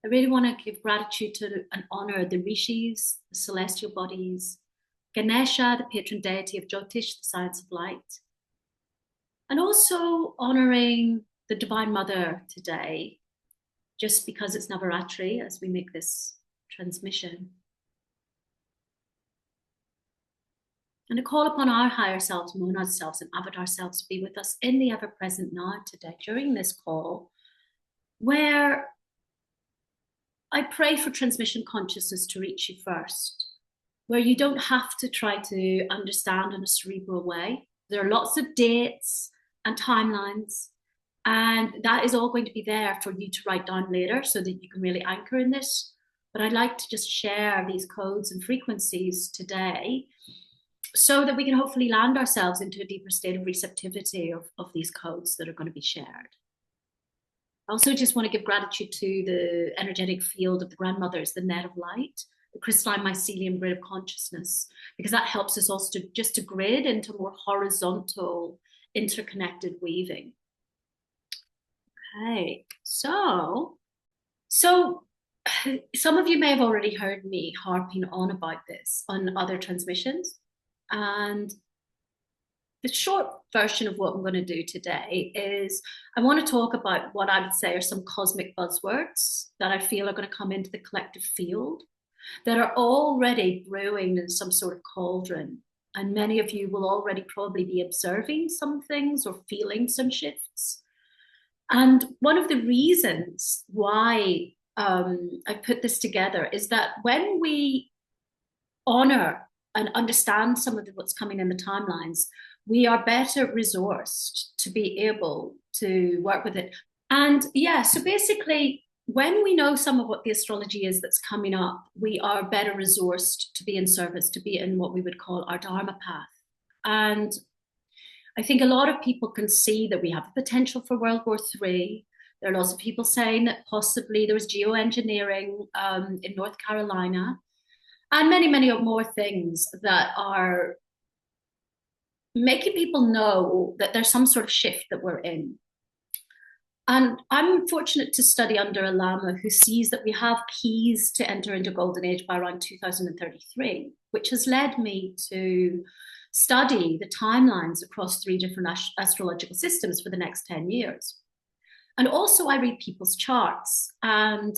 I really want to give gratitude to and honor the rishis, the celestial bodies, Ganesha, the patron deity of Jyotish, the science of light, and also honoring the Divine Mother today, just because it's Navaratri as we make this transmission. And to call upon our higher selves, monad selves, and avatar selves to be with us in the ever-present now today during this call, where I pray for transmission consciousness to reach you first, where you don't have to try to understand in a cerebral way. There are lots of dates and timelines, and that is all going to be there for you to write down later so that you can really anchor in this. But I'd like to just share these codes and frequencies today so that we can hopefully land ourselves into a deeper state of receptivity of these codes that are going to be shared. I also just want to give gratitude to the energetic field of the grandmothers, the net of light, the crystalline mycelium grid of consciousness, because that helps us also to grid into more horizontal, interconnected weaving. Okay, so some of you may have already heard me harping on about this on other transmissions. And the short version of what I'm going to do today is I want to talk about what I would say are some cosmic buzzwords that I feel are going to come into the collective field that are already brewing in some sort of cauldron. And many of you will already probably be observing some things or feeling some shifts. And one of the reasons why I put this together is that when we honor and understand some of what's coming in the timelines, we are better resourced to be able to work with it. And yeah, so basically, when we know some of what the astrology is that's coming up, we are better resourced to be in service, to be in what we would call our Dharma path. And I think a lot of people can see that we have the potential for World War III. There are lots of people saying that possibly there was geoengineering in North Carolina, and many, many more things that are making people know that there's some sort of shift that we're in. And I'm fortunate to study under a Lama who sees that we have keys to enter into Golden Age by around 2033, which has led me to study the timelines across 3 different astrological systems for the next 10 years. And also I read people's charts, and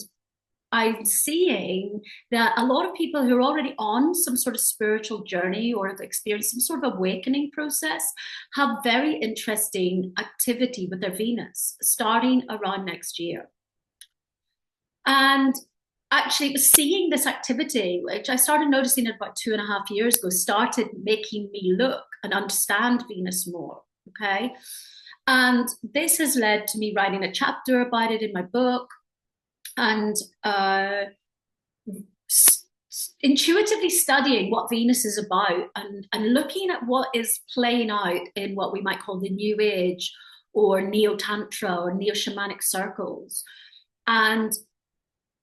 I'm seeing that a lot of people who are already on some sort of spiritual journey or have experienced some sort of awakening process have very interesting activity with their Venus starting around next year. And actually, seeing this activity, which I started noticing it about 2.5 years ago, started making me look and understand Venus more, okay? And this has led to me writing a chapter about it in my book, and intuitively studying what Venus is about and looking at what is playing out in what we might call the New Age or Neo-Tantra or Neo-Shamanic circles. And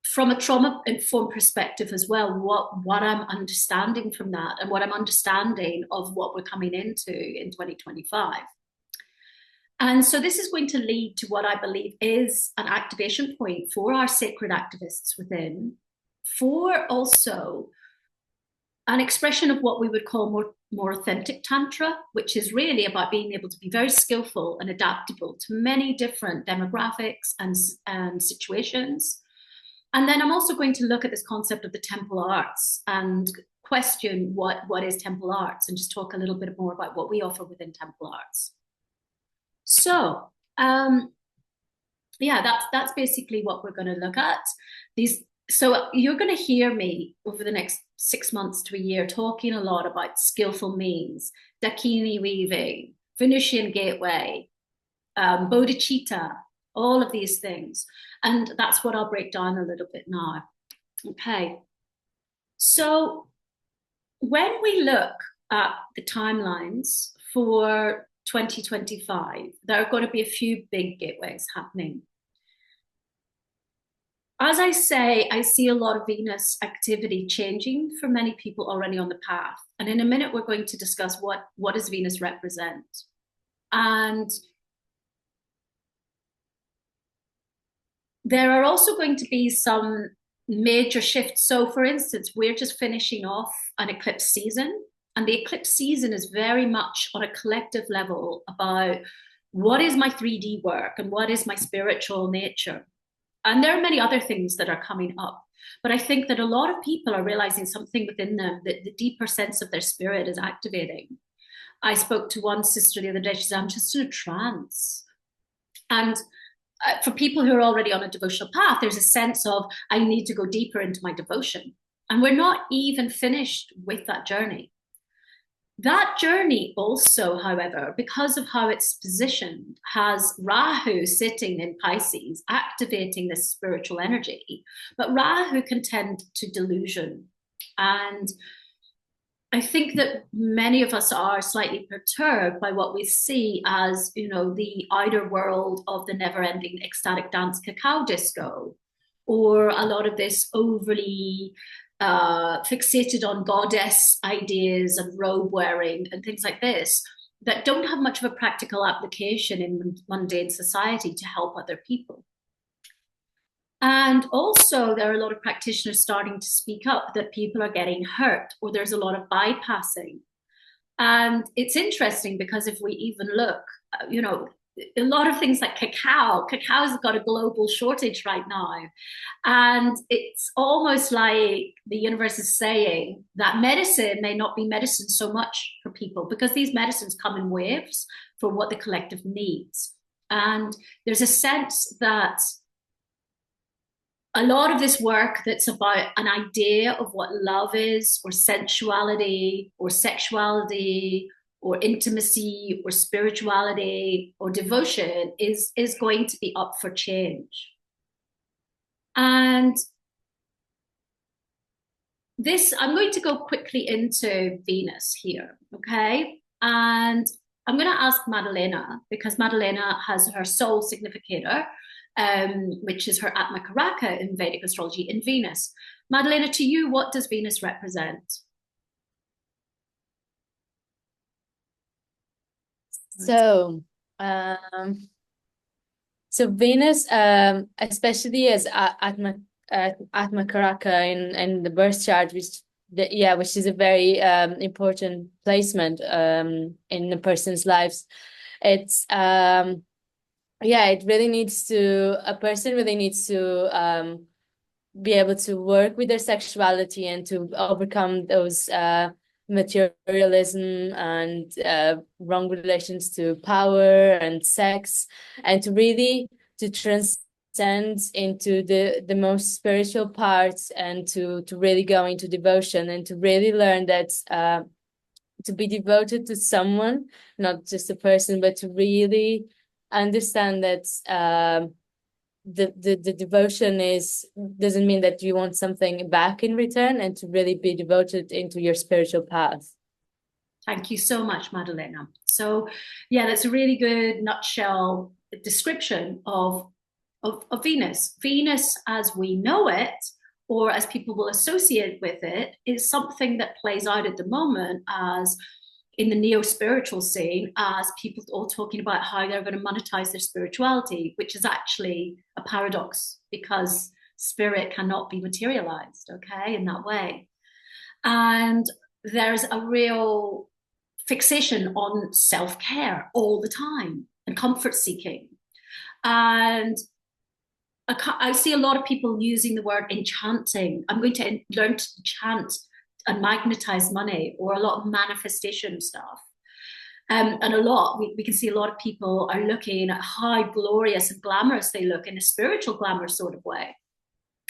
from a trauma-informed perspective as well, what I'm understanding from that and what I'm understanding of what we're coming into in 2025. And so this is going to lead to what I believe is an activation point for our sacred activists within, for also an expression of what we would call more authentic Tantra, which is really about being able to be very skillful and adaptable to many different demographics and situations. And then I'm also going to look at this concept of the temple arts and question what is temple arts, and just talk a little bit more about what we offer within temple arts. So, yeah, that's basically what we're going to look at. So you're going to hear me over the next 6 months to a year talking a lot about skillful means, Dakini weaving, Venusian gateway, bodhicitta, all of these things. And that's what I'll break down a little bit now. Okay. So when we look at the timelines for 2025, there are going to be a few big gateways happening. As I say, I see a lot of Venus activity changing for many people already on the path. And in a minute, we're going to discuss what does Venus represent. And There are also going to be some major shifts. So, for instance, we're just finishing off an eclipse season, and the eclipse season is very much on a collective level about what is my 3D work and what is my spiritual nature. And there are many other things that are coming up. But I think that a lot of people are realizing something within them, that the deeper sense of their spirit is activating. I spoke to one sister the other day. She said, I'm just in a trance. And for people who are already on a devotional path, there's a sense of, I need to go deeper into my devotion. And we're not even finished with that journey. That journey also, however, because of how it's positioned, has Rahu sitting in Pisces, activating this spiritual energy. But Rahu can tend to delusion. And I think that many of us are slightly perturbed by what we see as, the outer world of the never-ending ecstatic dance cacao disco, or a lot of this overly fixated on goddess ideas and robe wearing and things like this that don't have much of a practical application in mundane society to help other people. And also, there are a lot of practitioners starting to speak up that people are getting hurt, or there's a lot of bypassing. And it's interesting because if we even look, a lot of things like cacao's got a global shortage right now. And it's almost like the universe is saying that medicine may not be medicine so much for people, because these medicines come in waves for what the collective needs. And there's a sense that a lot of this work that's about an idea of what love is, or sensuality, or sexuality, or intimacy, or spirituality, or devotion is going to be up for change. And this, I'm going to go quickly into Venus here, okay? And I'm going to ask Madalena, because Madalena has her soul significator, which is her Atma Karaka in Vedic astrology in Venus. Madalena, to you, what does Venus represent? So, Venus, especially as Atma Karaka in the birth chart, which is a very important placement in a person's lives. It's it really needs to, a person really needs to be able to work with their sexuality and to overcome those materialism and wrong relations to power and sex, and to really to transcend into the most spiritual parts, and to really go into devotion, and to really learn that to be devoted to someone, not just a person, but to really understand that the devotion doesn't mean that you want something back in return, and to really be devoted into your spiritual path. Thank you so much, Madalena. So yeah, that's a really good nutshell description of Venus. Venus as we know it, or as people will associate with it, is something that plays out at the moment as in the neo-spiritual scene, as people all talking about how they're going to monetize their spirituality, which is actually a paradox, because spirit cannot be materialized, okay, in that way. And there's a real fixation on self-care all the time and comfort seeking. And I see a lot of people using the word enchanting. I'm going to learn to enchant and magnetize money, or a lot of manifestation stuff. And a lot, we can see a lot of people are looking at how glorious and glamorous they look in a spiritual glamour sort of way.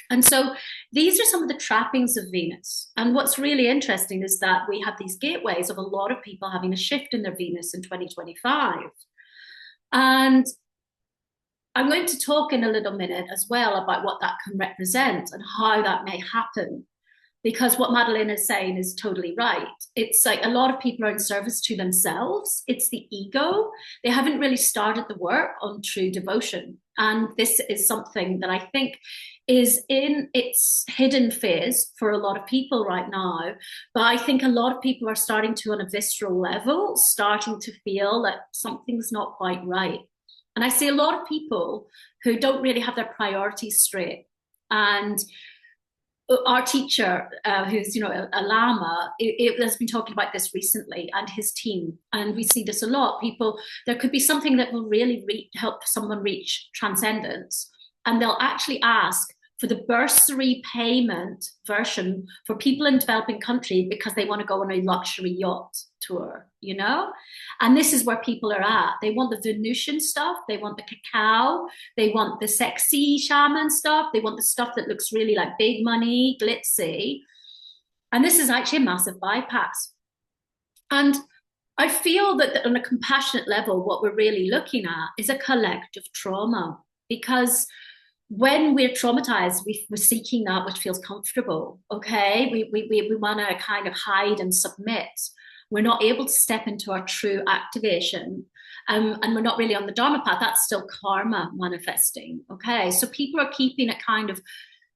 And so these are some of the trappings of Venus. And what's really interesting is that we have these gateways of a lot of people having a shift in their Venus in 2025. And I'm going to talk in a little minute as well about what that can represent and how that may happen. Because what Madeleine is saying is totally right. It's like a lot of people are in service to themselves. It's the ego. They haven't really started the work on true devotion. And this is something that I think is in its hidden phase for a lot of people right now. But I think a lot of people are starting to, on a visceral level, starting to feel that something's not quite right. And I see a lot of people who don't really have their priorities straight. And our teacher, who's a lama, has been talking about this recently, and his team, and we see this a lot. People, there could be something that will really help someone reach transcendence, and they'll actually ask for the bursary payment version for people in developing countries because they want to go on a luxury yacht tour, And this is where people are at. They want the Venusian stuff. They want the cacao. They want the sexy shaman stuff. They want the stuff that looks really like big money, glitzy. And this is actually a massive bypass. And I feel that on a compassionate level, what we're really looking at is a collective trauma, because when we're traumatized, we're seeking that which feels comfortable. Okay, we want to kind of hide and submit. We're not able to step into our true activation, and we're not really on the Dharma path. That's still karma manifesting. Okay, so people are keeping it kind of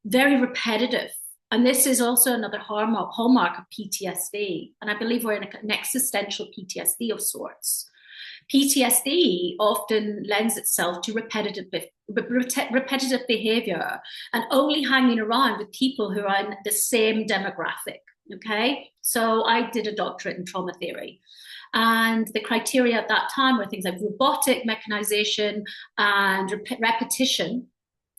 very repetitive, and this is also another hallmark of PTSD. And I believe we're in an existential PTSD of sorts. PTSD often lends itself to repetitive behavior and only hanging around with people who are in the same demographic. Okay, so I did a doctorate in trauma theory, and the criteria at that time were things like robotic mechanization and repetition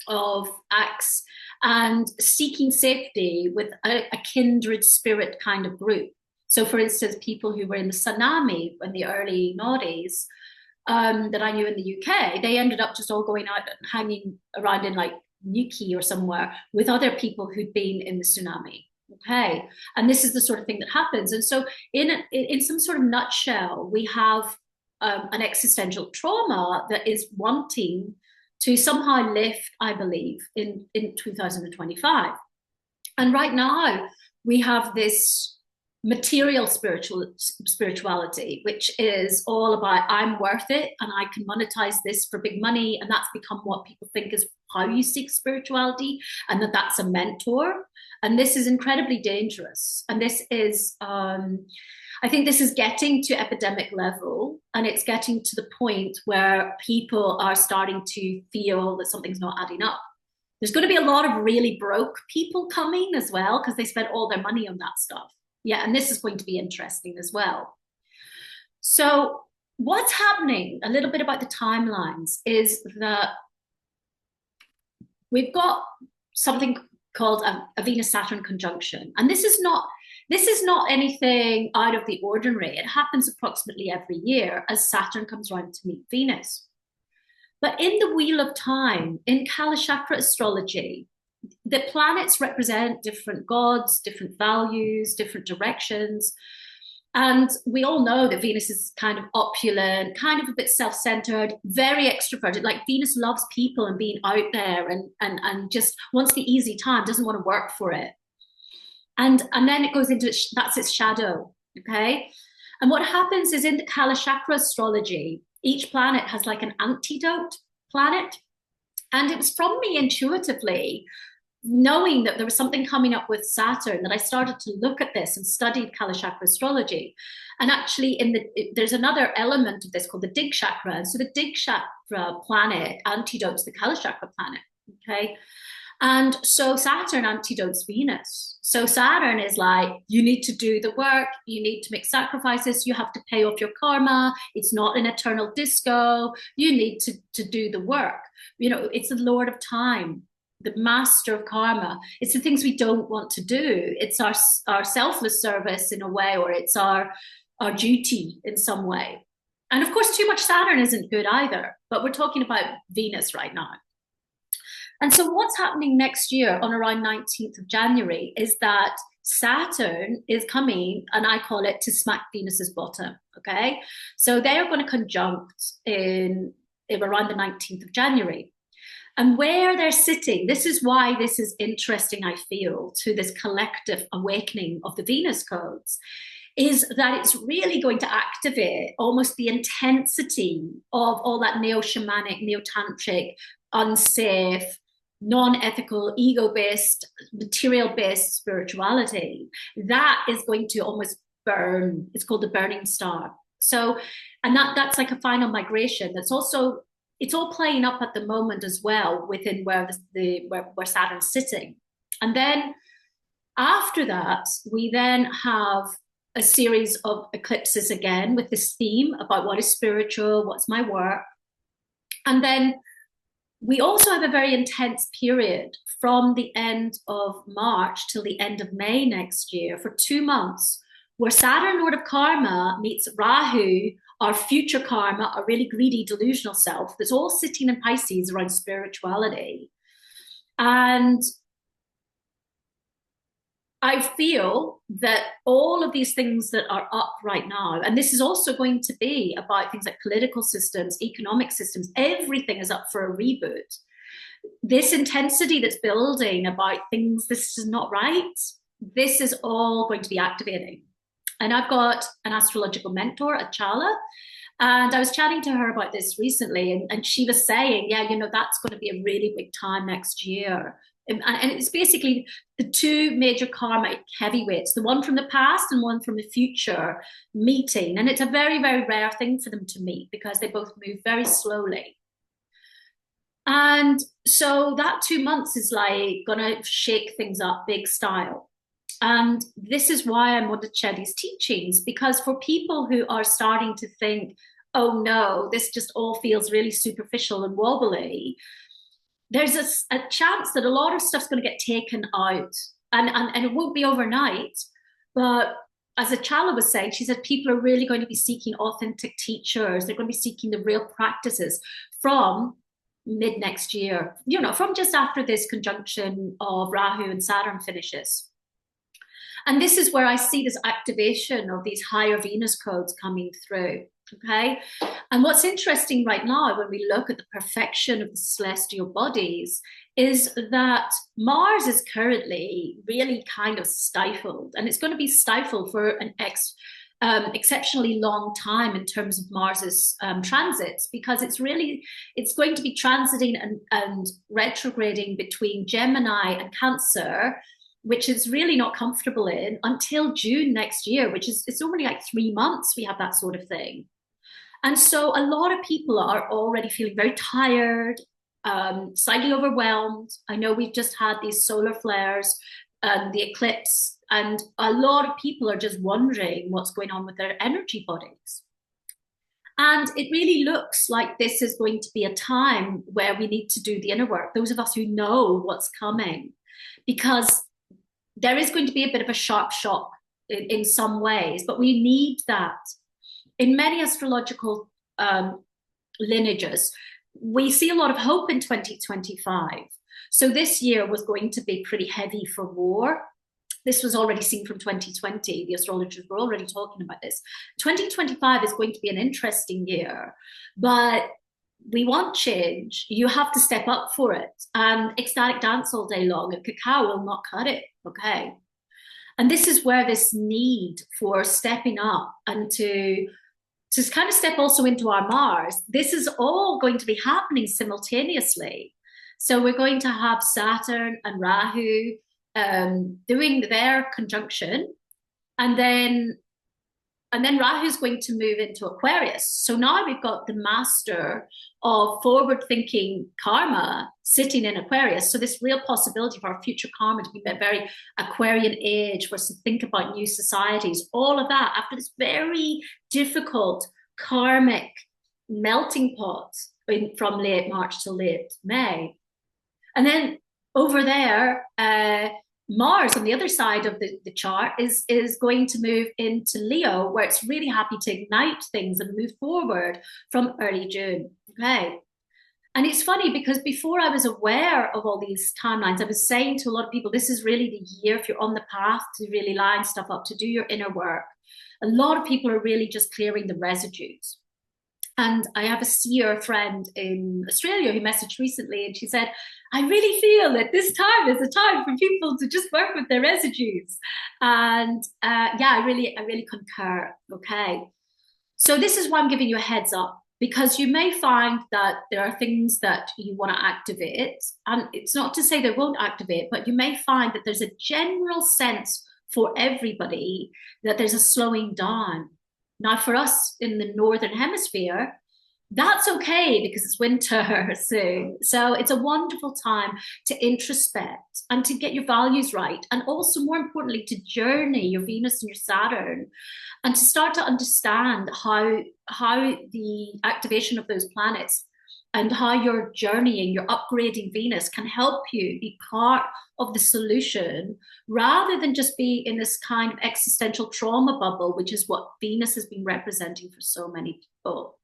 of acts and seeking safety with a kindred spirit kind of group. So, for instance, people who were in the tsunami in the early noughties that I knew in the UK, they ended up just all going out and hanging around in like Newquay or somewhere with other people who'd been in the tsunami. Okay, and this is the sort of thing that happens. And so, in some sort of nutshell, we have an existential trauma that is wanting to somehow lift, I believe, in 2025. And right now, we have this material spirituality, which is all about I'm worth it and I can monetize this for big money, and that's become what people think is how you seek spirituality, and that's a mentor. And this is incredibly dangerous, and this is I think this is getting to epidemic level, and it's getting to the point where people are starting to feel that something's not adding up. There's going to be a lot of really broke people coming as well, because they spent all their money on that stuff. Yeah, and this is going to be interesting as well. So what's happening, a little bit about the timelines, is that we've got something called a Venus-Saturn conjunction. And this is not anything out of the ordinary. It happens approximately every year as Saturn comes around to meet Venus. But in the Wheel of Time, in Kalachakra astrology, the planets represent different gods, different values, different directions. And we all know that Venus is kind of opulent, kind of a bit self-centered, very extroverted. Like Venus loves people and being out there and just wants the easy time, doesn't want to work for it. And then it goes into, that's its shadow, okay? And what happens is in the Kalachakra astrology, each planet has like an antidote planet. And it was from me intuitively, knowing that there was something coming up with Saturn, that I started to look at this and studied Kalachakra astrology. And actually there's another element of this called the Dig Chakra. And so the Dig Chakra planet antidotes the Kalachakra planet, okay? And so Saturn antidotes Venus. So Saturn is like, you need to do the work, you need to make sacrifices, you have to pay off your karma, it's not an eternal disco, you need to do the work. It's the Lord of Time, the master of karma. It's the things we don't want to do. It's our selfless service in a way, or it's our duty in some way. And of course, too much Saturn isn't good either, but we're talking about Venus right now. And so what's happening next year on around 19th of January is that Saturn is coming, and I call it to smack Venus's bottom, okay? So they are going to conjunct in around the 19th of January. And where they're sitting, this is why this is interesting, I feel, to this collective awakening of the Venus codes, is that it's really going to activate almost the intensity of all that neo-shamanic, neo-tantric, unsafe, non-ethical, ego-based, material-based spirituality. That is going to almost burn. It's called the burning star. So, and that's like a final migration. That's also it's all playing up at the moment as well within where where Saturn's sitting. And then after that, we then have a series of eclipses again with this theme about what is spiritual, what's my work. And then we also have a very intense period from the end of March till the end of May next year for 2 months, where Saturn, Lord of Karma, meets Rahu, our future karma, our really greedy, delusional self, that's all sitting in Pisces around spirituality. And I feel that all of these things that are up right now, and this is also going to be about things like political systems, economic systems, everything is up for a reboot. This intensity that's building about things, this is not right, this is all going to be activating. And I've got an astrological mentor, Achala, and I was chatting to her about this recently, and she was saying, yeah, you know, that's going to be a really big time next year. And it's basically the two major karmic heavyweights, the one from the past and one from the future, meeting. And it's a very, very rare thing for them to meet because they both move very slowly. And so that 2 months is like gonna shake things up big style. And this is why I wanted to share these teachings, because for people who are starting to think, oh no, this just all feels really superficial and wobbly, there's a chance that a lot of stuff's going to get taken out, and it won't be overnight. But as Achala was saying, she said people are really going to be seeking authentic teachers. They're going to be seeking the real practices from mid next year, you know, from just after this conjunction of Rahu and Saturn finishes. And this is where I see this activation of these higher Venus codes coming through. Okay. And what's interesting right now, when we look at the perfection of the celestial bodies, is that Mars is currently really kind of stifled, and it's going to be stifled for an exceptionally long time in terms of Mars's transits, because it's going to be transiting and retrograding between Gemini and Cancer, which is really not comfortable in until June next year, which is, it's only like 3 months we have that sort of thing. And so a lot of people are already feeling very tired, slightly overwhelmed. I know we've just had these solar flares and the eclipse, and a lot of people are just wondering what's going on with their energy bodies. And it really looks like this is going to be a time where we need to do the inner work, those of us who know what's coming, because there is going to be a bit of a sharp shock in some ways, but we need that. In many astrological lineages, we see a lot of hope in 2025. So this year was going to be pretty heavy for war. This was already seen from 2020. The astrologers were already talking about this. 2025 is going to be an interesting year, but we want change. You have to step up for it. And ecstatic dance all day long and cacao will not cut it, okay? And this is where this need for stepping up and to kind of step also into our Mars, this is all going to be happening simultaneously. So we're going to have Saturn and Rahu doing their conjunction, and then Rahu's going to move into Aquarius. So now we've got the master of forward-thinking karma sitting in Aquarius. So this real possibility for our future karma to be a very Aquarian age, for us to think about new societies, all of that after this very difficult karmic melting pot from late March to late May. And then over there, Mars on the other side of the chart is going to move into Leo, where it's really happy to ignite things and move forward from early June. Okay. And it's funny because before I was aware of all these timelines, I was saying to a lot of people, this is really the year, if you're on the path to really line stuff up, to do your inner work. A lot of people are really just clearing the residues. And I have a seer friend in Australia who messaged recently, and she said, I really feel that this time is a time for people to just work with their residues. And yeah, I really concur. Okay. So this is why I'm giving you a heads up, because you may find that there are things that you want to activate. And it's not to say they won't activate, but you may find that there's a general sense for everybody that there's a slowing down. Now, for us in the Northern Hemisphere, that's okay because it's winter soon. So it's a wonderful time to introspect and to get your values right. And also, more importantly, to journey your Venus and your Saturn and to start to understand how the activation of those planets and how you're journeying, you're upgrading Venus can help you be part of the solution rather than just be in this kind of existential trauma bubble, which is what Venus has been representing for so many people.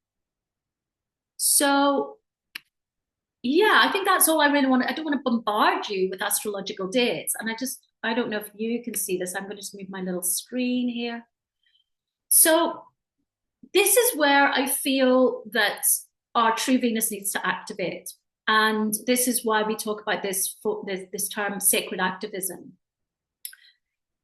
So, yeah, I think that's all I really want. I don't want to bombard you with astrological dates. And I don't know if you can see this. I'm going to just move my little screen here. So, this is where I feel that our true Venus needs to activate. And this is why we talk about this term sacred activism.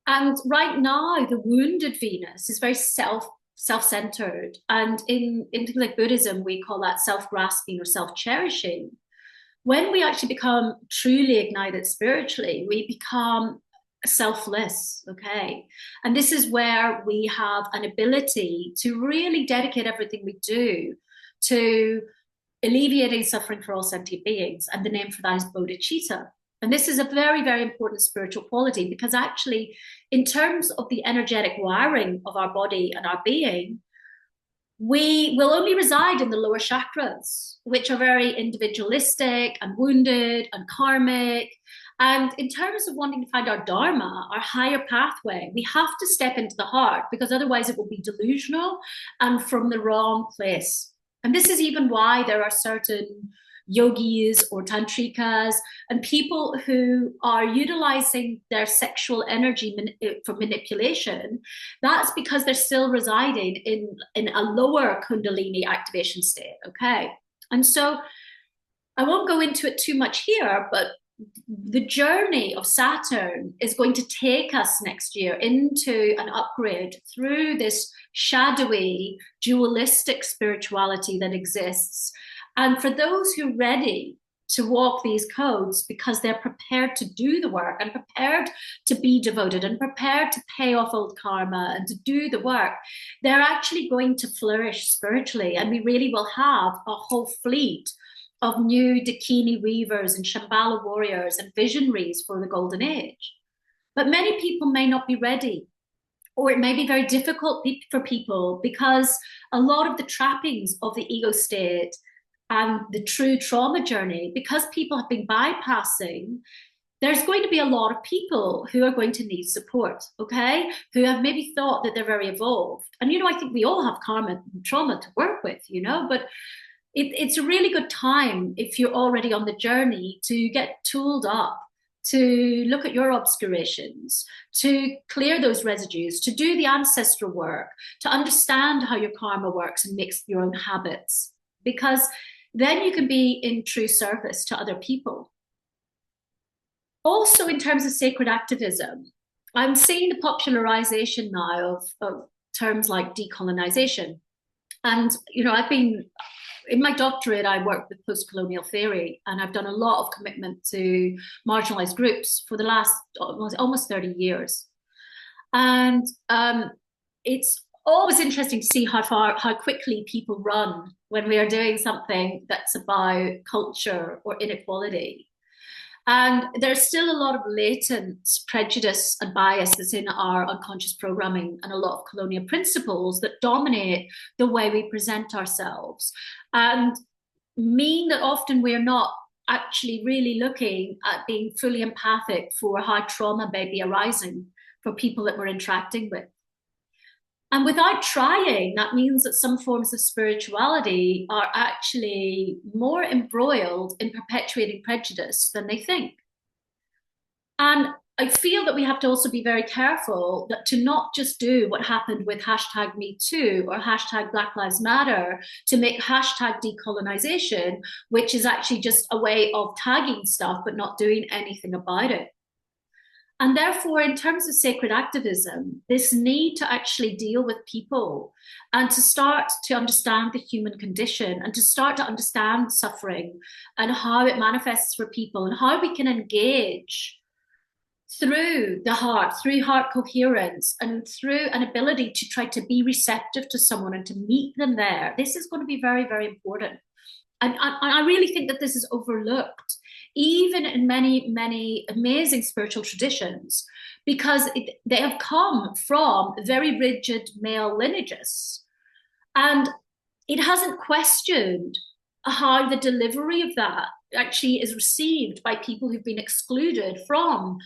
And right now, the wounded Venus is very self-centered. And in things like Buddhism, we call that self-grasping or self-cherishing. When we actually become truly ignited spiritually, we become selfless, okay? And this is where we have an ability to really dedicate everything we do to alleviating suffering for all sentient beings. And the name for that is bodhicitta. And this is a very, very important spiritual quality because actually, in terms of the energetic wiring of our body and our being, we will only reside in the lower chakras, which are very individualistic and wounded and karmic. And in terms of wanting to find our dharma, our higher pathway, we have to step into the heart because otherwise it will be delusional and from the wrong place. And this is even why there are certain yogis or tantrikas and people who are utilizing their sexual energy for manipulation. That's because they're still residing in a lower kundalini activation state, okay? And so I won't go into it too much here, but the journey of Saturn is going to take us next year into an upgrade through this shadowy, dualistic spirituality that exists. And for those who are ready to walk these codes because they're prepared to do the work and prepared to be devoted and prepared to pay off old karma and to do the work, they're actually going to flourish spiritually. And we really will have a whole fleet of new Dakini weavers and Shambhala warriors and visionaries for the golden age. But many people may not be ready, or it may be very difficult for people because a lot of the trappings of the ego state and the true trauma journey, because people have been bypassing, there's going to be a lot of people who are going to need support, okay? Who have maybe thought that they're very evolved. And, I think we all have karma and trauma to work with, but it's a really good time if you're already on the journey to get tooled up, to look at your obscurations, to clear those residues, to do the ancestral work, to understand how your karma works and mix your own habits, because then you can be in true service to other people. Also, in terms of sacred activism, I'm seeing the popularization now of terms like decolonization. And, I've been in my doctorate, I worked with post-colonial theory, and I've done a lot of commitment to marginalized groups for the last almost 30 years. And it's always interesting to see how quickly people run when we are doing something that's about culture or inequality. And there's still a lot of latent prejudice and bias that's in our unconscious programming and a lot of colonial principles that dominate the way we present ourselves and mean that often we're not actually really looking at being fully empathic for how trauma may be arising for people that we're interacting with. And without trying, that means that some forms of spirituality are actually more embroiled in perpetuating prejudice than they think. And I feel that we have to also be very careful that to not just do what happened with hashtag Me Too or hashtag Black Lives Matter to make hashtag decolonization, which is actually just a way of tagging stuff but not doing anything about it. And therefore, in terms of sacred activism, this need to actually deal with people and to start to understand the human condition and to start to understand suffering and how it manifests for people and how we can engage through the heart, through heart coherence, and through an ability to try to be receptive to someone and to meet them there. This is going to be very, very important. And I really think that this is overlooked, even in many, many amazing spiritual traditions, because they have come from very rigid male lineages. And it hasn't questioned how the delivery of that actually is received by people who've been excluded from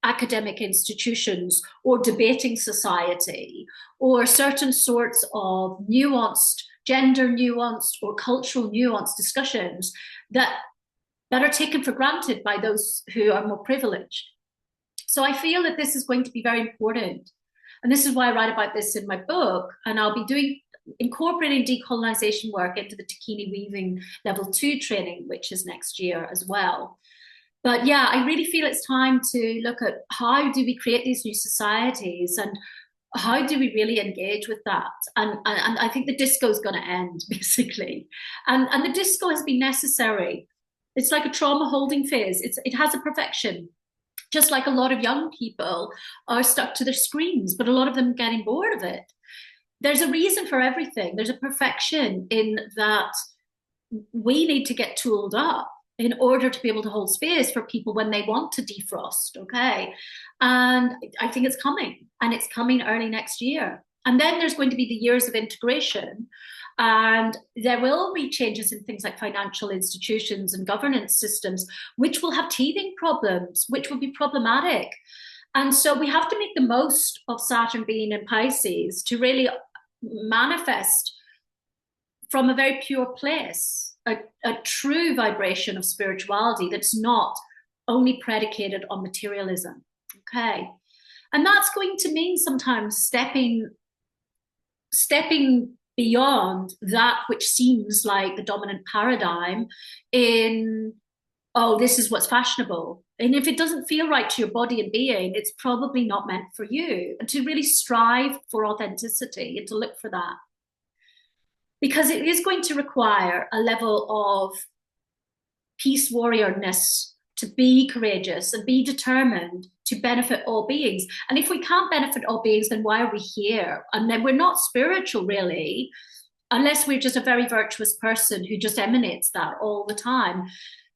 academic institutions or debating society or certain sorts of nuanced, gender nuanced or cultural nuanced discussions that are taken for granted by those who are more privileged. So I feel that this is going to be very important. And this is why I write about this in my book. And I'll be incorporating decolonization work into the Takini weaving level 2 training, which is next year as well. But yeah, I really feel it's time to look at how do we create these new societies and how do we really engage with that? And I think the disco is going to end, basically. And the disco has been necessary. It's like a trauma holding phase. It has a perfection. Just like a lot of young people are stuck to their screens, but a lot of them getting bored of it. There's a reason for everything. There's a perfection in that we need to get tooled up in order to be able to hold space for people when they want to defrost, okay? And I think it's coming, and it's coming early next year. And then there's going to be the years of integration, and there will be changes in things like financial institutions and governance systems, which will have teething problems, which will be problematic. And so we have to make the most of Saturn being in Pisces to really manifest from a very pure place, a true vibration of spirituality that's not only predicated on materialism, okay? And that's going to mean sometimes stepping beyond that which seems like the dominant paradigm in, oh, this is what's fashionable. And if it doesn't feel right to your body and being, it's probably not meant for you. And to really strive for authenticity and to look for that. Because it is going to require a level of peace warriorness to be courageous and be determined to benefit all beings. And if we can't benefit all beings, then why are we here? And then we're not spiritual, really, unless we're just a very virtuous person who just emanates that all the time,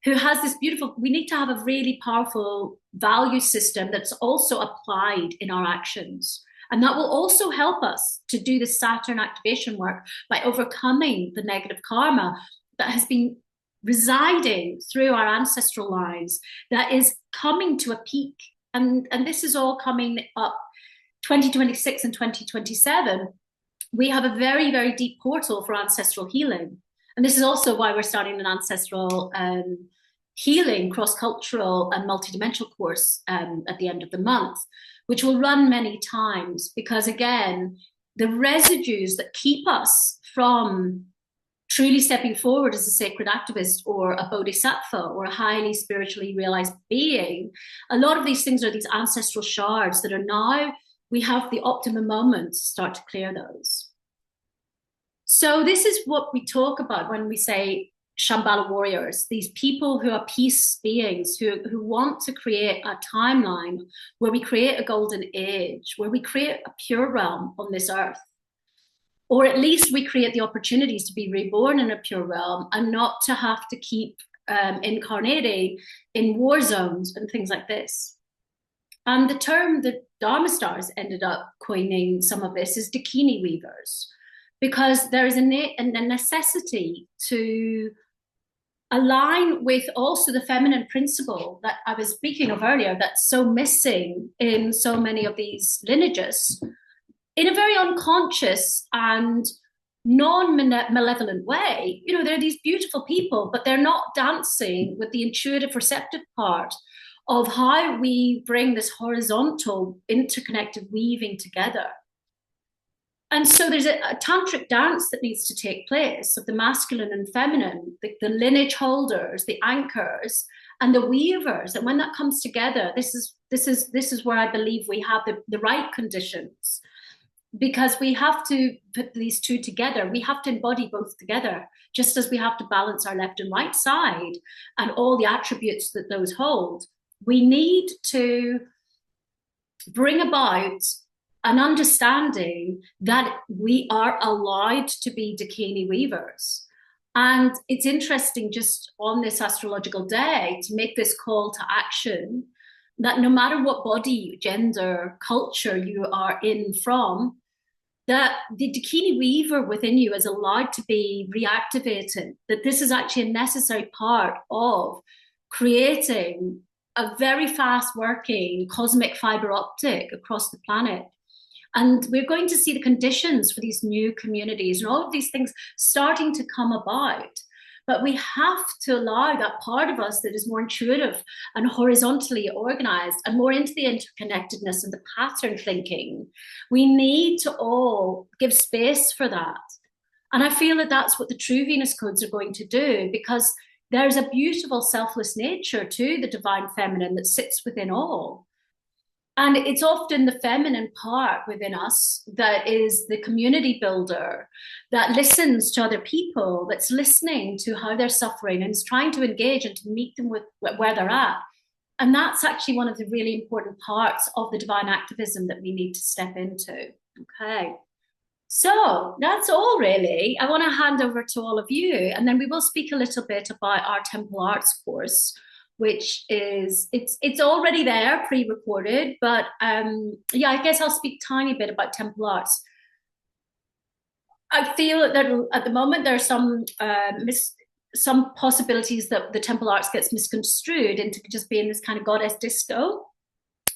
who has this beautiful, we need to have a really powerful value system that's also applied in our actions. And that will also help us to do the Saturn activation work by overcoming the negative karma that has been residing through our ancestral lines, that is coming to a peak. And this is all coming up 2026 and 2027. We have a very, very deep portal for ancestral healing. And this is also why we're starting an ancestral healing, cross-cultural and multidimensional course at the end of the month, which will run many times, because again, the residues that keep us from truly stepping forward as a sacred activist or a bodhisattva or a highly spiritually realized being, a lot of these things are these ancestral shards that are now, we have the optimum moment to start to clear those. So this is what we talk about when we say Shambhala warriors, these people who are peace beings, who want to create a timeline where we create a golden age, where we create a pure realm on this earth. Or at least we create the opportunities to be reborn in a pure realm and not to have to keep incarnating in war zones and things like this. And the term that Dharma stars ended up coining some of this is Dakini weavers, because there is a necessity to align with also the feminine principle that I was speaking of earlier, that's so missing in so many of these lineages, in a very unconscious and non-malevolent way. You know, they're these beautiful people, but they're not dancing with the intuitive, receptive part of how we bring this horizontal, interconnected weaving together. And so there's a tantric dance that needs to take place of the masculine and feminine, the lineage holders, the anchors, and the weavers. And when that comes together, this is where I believe we have the right conditions, because we have to put these two together. We have to embody both together, just as we have to balance our left and right side and all the attributes that those hold. We need to bring about an understanding that we are allowed to be Dakini weavers. And it's interesting just on this astrological day to make this call to action that no matter what body, gender, culture you are in from, that the Dakini weaver within you is allowed to be reactivated, that this is actually a necessary part of creating a very fast working cosmic fiber optic across the planet. And we're going to see the conditions for these new communities and all of these things starting to come about. But we have to allow that part of us that is more intuitive and horizontally organized and more into the interconnectedness and the pattern thinking. We need to all give space for that. And I feel that that's what the true Venus codes are going to do, because there's a beautiful selfless nature to the divine feminine that sits within all. And it's often the feminine part within us that is the community builder, that listens to other people, that's listening to how they're suffering and is trying to engage and to meet them with where they're at. And that's actually one of the really important parts of the divine activism that we need to step into. Okay. So that's all really. I want to hand over to all of you, and then we will speak a little bit about our Temple Arts course, which is it's already there pre-recorded, but yeah, I guess I'll speak a tiny bit about Temple Arts. I feel that at the moment there are some possibilities that the Temple Arts gets misconstrued into just being this kind of goddess disco,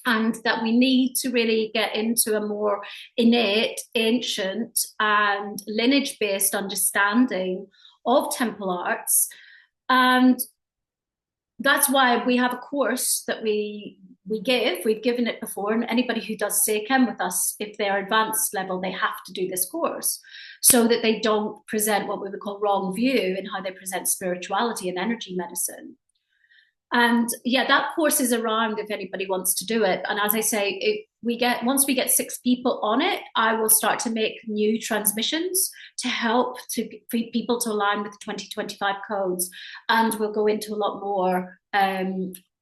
and that we need to really get into a more innate, ancient, and lineage-based understanding of Temple Arts. And that's why we have a course that we give. We've given it before, and anybody who does Seichem with us, if they're advanced level, they have to do this course so that they don't present what we would call wrong view in how they present spirituality and energy medicine. And yeah, that course is around if anybody wants to do it. And as I say, once we get 6 people on it, I will start to make new transmissions to help for people to align with the 2025 codes. And we'll go into a lot more.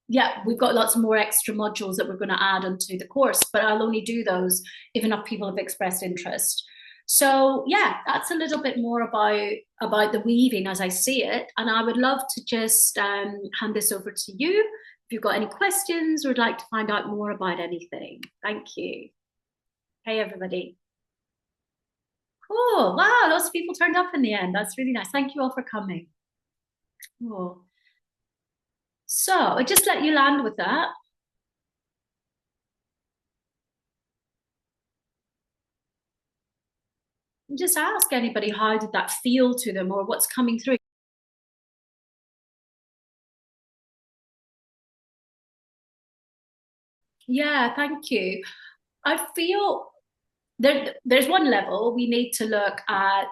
Yeah, we've got lots more extra modules that we're going to add onto the course, but I'll only do those if enough people have expressed interest. So yeah, that's a little bit more about the weaving as I see it. And I would love to just hand this over to you if you've got any questions or would like to find out more about anything. Thank you. Hey, everybody. Cool. Wow, lots of people turned up in the end. That's really nice. Thank you all for coming. Cool. So I just let you land with that. And just ask anybody, how did that feel to them or what's coming through? Yeah, thank you. I feel there's one level we need to look at,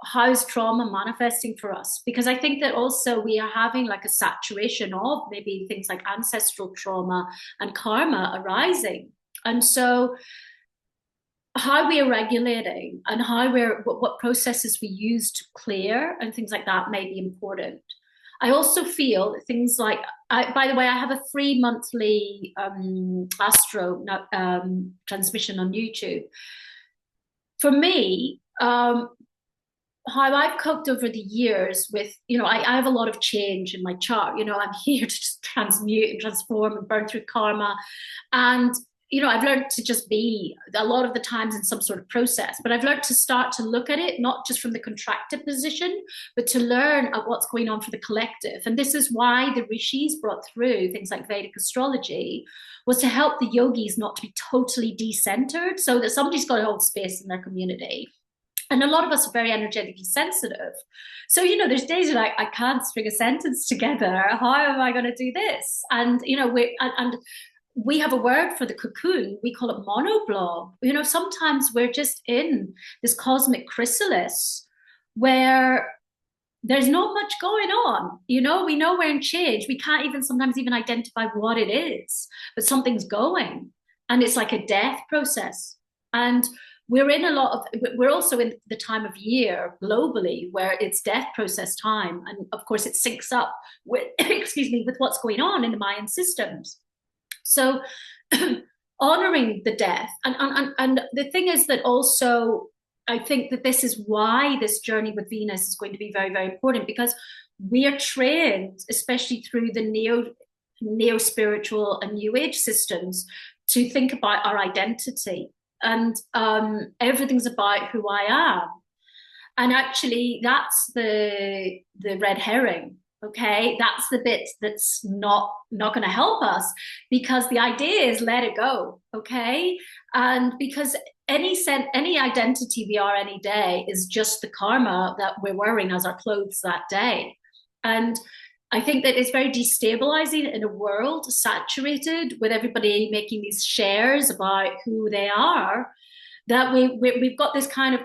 how's trauma manifesting for us? Because I think that also we are having like a saturation of maybe things like ancestral trauma and karma arising. And so how we are regulating and what processes we use to clear and things like that may be important. I also feel that things like, by the way, I have a free monthly astro transmission on YouTube. For me, how I've coped over the years with, I have a lot of change in my chart. I'm here to just transmute and transform and burn through karma. And I've learned to just be a lot of the times in some sort of process, but I've learned to start to look at it, not just from the contracted position, but to learn at what's going on for the collective. And this is why the rishis brought through things like Vedic astrology, was to help the yogis not to be totally decentered, so that somebody's got to hold space in their community. And a lot of us are very energetically sensitive. So, there's days you're like, I can't string a sentence together. How am I going to do this? And, we have a word for the cocoon. We call it monoblob. Sometimes we're just in this cosmic chrysalis where there's not much going on. We know we're in change. We can't sometimes even identify what it is, but something's going. And it's like a death process. And we're also in the time of year globally where it's death process time. And of course it syncs up with, with what's going on in the Mayan systems. So honoring the death. And the thing is that also, I think that this is why this journey with Venus is going to be very, very important, because we are trained, especially through the neo spiritual and new age systems, to think about our identity. And everything's about who I am. And actually, that's the red herring. Okay, that's the bit that's not going to help us, because the idea is let it go. Okay, and because any identity we are any day is just the karma that we're wearing as our clothes that day. And I think that it's very destabilizing in a world saturated with everybody making these shares about who they are, that we've got this kind of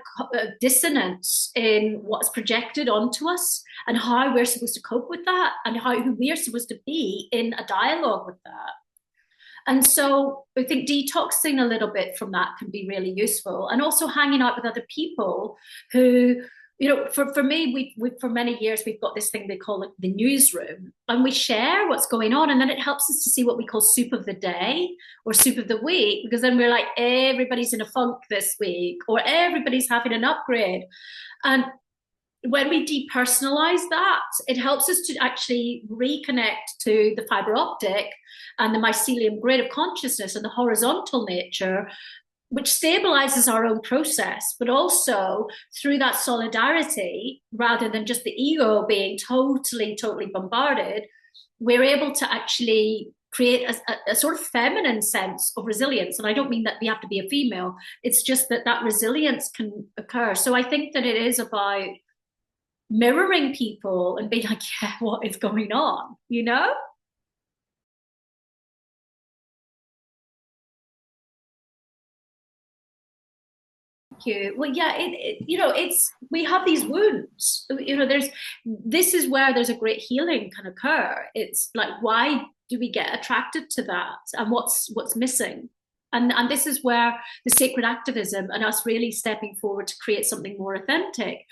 dissonance in what's projected onto us and how we're supposed to cope with that, and who we're supposed to be in a dialogue with that. And so I think detoxing a little bit from that can be really useful, and also hanging out with other people who, for me, we for many years, we've got this thing they call it the newsroom, and we share what's going on, and then it helps us to see what we call soup of the day or soup of the week, because then we're like, everybody's in a funk this week, or everybody's having an upgrade. And when we depersonalize that, it helps us to actually reconnect to the fiber optic and the mycelium grid of consciousness and the horizontal nature, which stabilizes our own process, but also through that solidarity, rather than just the ego being totally bombarded, we're able to actually create a sort of feminine sense of resilience. And I don't mean that we have to be a female, it's just that resilience can occur. So I think that it is about mirroring people and being like, yeah, what is going on, You. Well, yeah, it's we have these wounds. This is where there's a great healing can occur. It's like, why do we get attracted to that, and what's missing? And this is where the sacred activism and us really stepping forward to create something more authentic.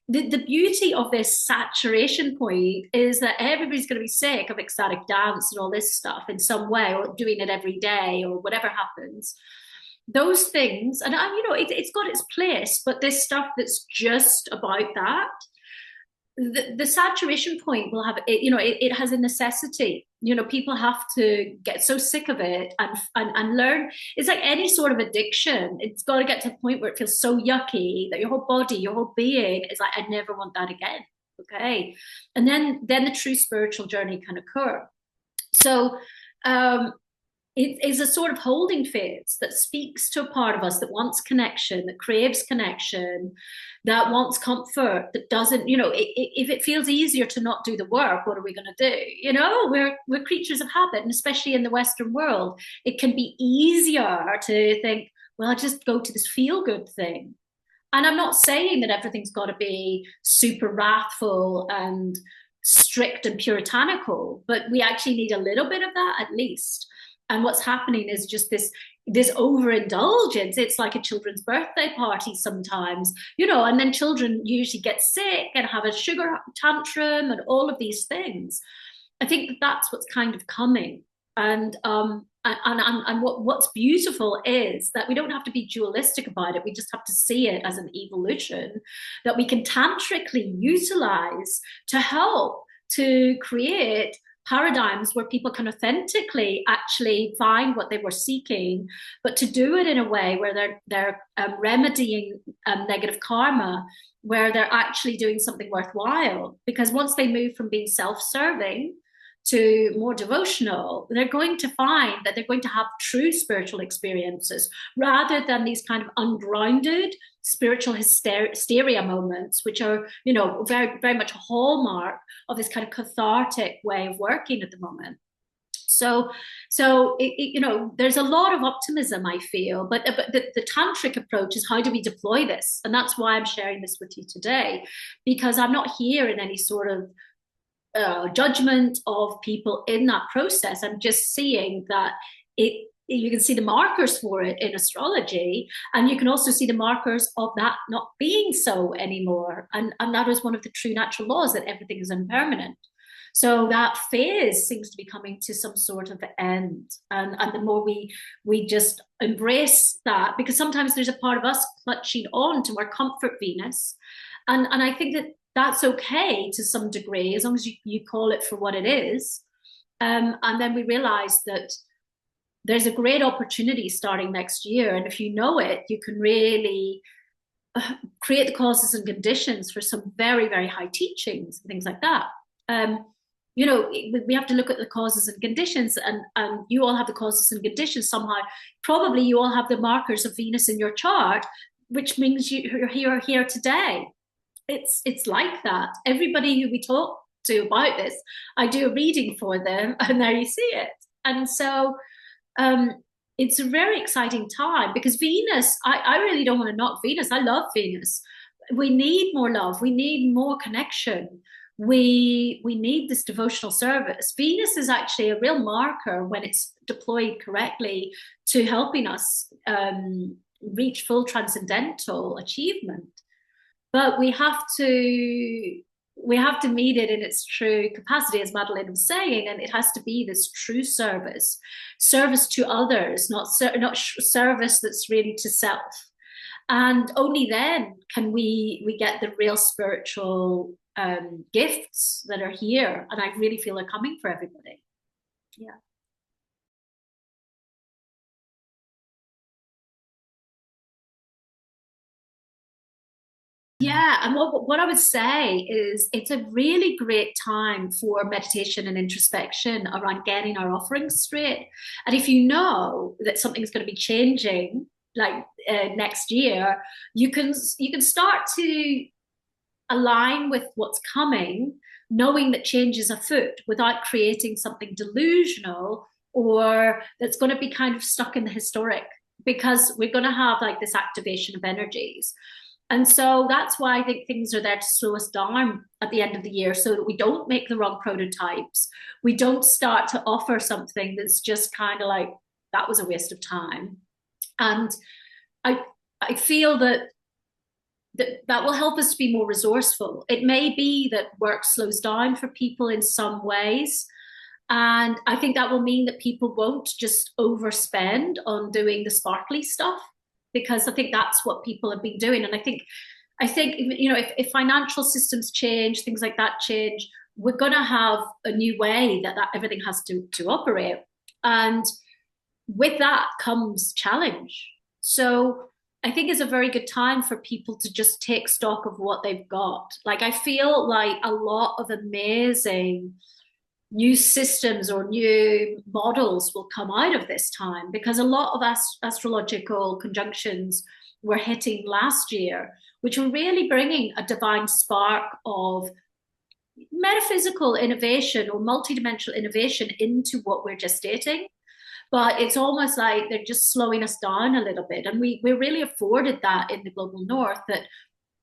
The beauty of this saturation point is that everybody's going to be sick of ecstatic dance and all this stuff in some way, or doing it every day, or whatever happens. Those things, and it's got its place, but this stuff that's just about that, the saturation point will have it has a necessity. People have to get so sick of it and learn. It's like any sort of addiction, it's got to get to a point where it feels so yucky that your whole body, your whole being is like, I never want that again. Okay, and then the true spiritual journey can occur. So it is a sort of holding phase that speaks to a part of us that wants connection, that craves connection, that wants comfort, that doesn't, if it feels easier to not do the work, what are we going to do? We're creatures of habit, and especially in the Western world, it can be easier to think, well, I'll just go to this feel-good thing. And I'm not saying that everything's got to be super wrathful and strict and puritanical, but we actually need a little bit of that at least. And what's happening is just this overindulgence. It's like a children's birthday party sometimes, and then children usually get sick and have a sugar tantrum and all of these things. I think that's what's kind of coming. And what's beautiful is that we don't have to be dualistic about it. We just have to see it as an evolution that we can tantrically utilize to help to create paradigms where people can authentically actually find what they were seeking, but to do it in a way where they're remedying negative karma, where they're actually doing something worthwhile. Because once they move from being self-serving to more devotional, they're going to find that they're going to have true spiritual experiences rather than these kind of ungrounded spiritual hysteria moments, which are, very, very much a hallmark of this kind of cathartic way of working at the moment. So there's a lot of optimism, I feel, but the tantric approach is, how do we deploy this? And that's why I'm sharing this with you today, because I'm not here in any sort of judgment of people in that process. I'm just seeing that you can see the markers for it in astrology, and you can also see the markers of that not being so anymore. And that is one of the true natural laws, that everything is impermanent. So that phase seems to be coming to some sort of end. And the more we just embrace that, because sometimes there's a part of us clutching on to our comfort Venus. And I think that that's okay to some degree, as long as you call it for what it is. And then we realize that there's a great opportunity starting next year. And if you know it, you can really create the causes and conditions for some very, very high teachings and things like that. You know, we have to look at the causes and conditions, and you all have the causes and conditions somehow. Probably you all have the markers of Venus in your chart, which means you're here today. It's like that. Everybody who we talk to about this, I do a reading for them, and there you see it. And so it's a very exciting time, because Venus, I really don't want to knock Venus. I love Venus. We need more love. We need more connection. We need this devotional service. Venus is actually a real marker when it's deployed correctly to helping us reach full transcendental achievement. But we have to meet it in its true capacity, as Madeline was saying, and it has to be this true service to others, not service that's really to self. And only then can we get the real spiritual gifts that are here, and I really feel they're coming for everybody. Yeah. Yeah, and what I would say is it's a really great time for meditation and introspection around getting our offerings straight. And if you know that something's going to be changing, like next year, you can start to align with what's coming, knowing that change is afoot, without creating something delusional or that's going to be kind of stuck in the historic, because we're going to have like this activation of energies. And so that's why I think things are there to slow us down at the end of the year, so that we don't make the wrong prototypes. We don't start to offer something that's just kind of like, that was a waste of time. And I feel that will help us to be more resourceful. It may be that work slows down for people in some ways. And I think that will mean that people won't just overspend on doing the sparkly stuff, because I think that's what people have been doing. And I think you know, if financial systems change, things like that change, we're going to have a new way that everything has to operate. And with that comes challenge. So I think it's a very good time for people to just take stock of what they've got. Like, I feel like a lot of amazing new systems or new models will come out of this time, because a lot of astrological conjunctions were hitting last year, which were really bringing a divine spark of metaphysical innovation or multidimensional innovation into what we're gestating. But it's almost like they're just slowing us down a little bit. And we're really afforded that in the global north, that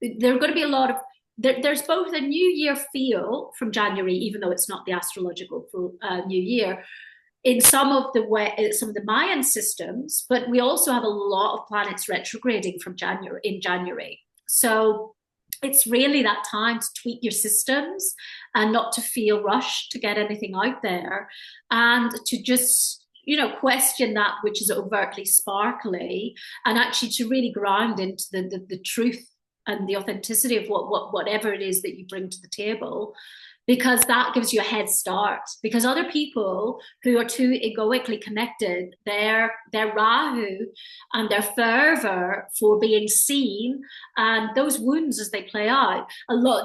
there are going to be a lot of, there's both a new year feel from January, even though it's not the astrological new year, in some of the Mayan systems, but we also have a lot of planets retrograding in January. So it's really that time to tweak your systems and not to feel rushed to get anything out there, and to just, you know, question that which is overtly sparkly, and actually to really ground into the truth and the authenticity of whatever it is that you bring to the table, because that gives you a head start. Because other people who are too egoically connected, their Rahu and their fervor for being seen, and those wounds as they play out,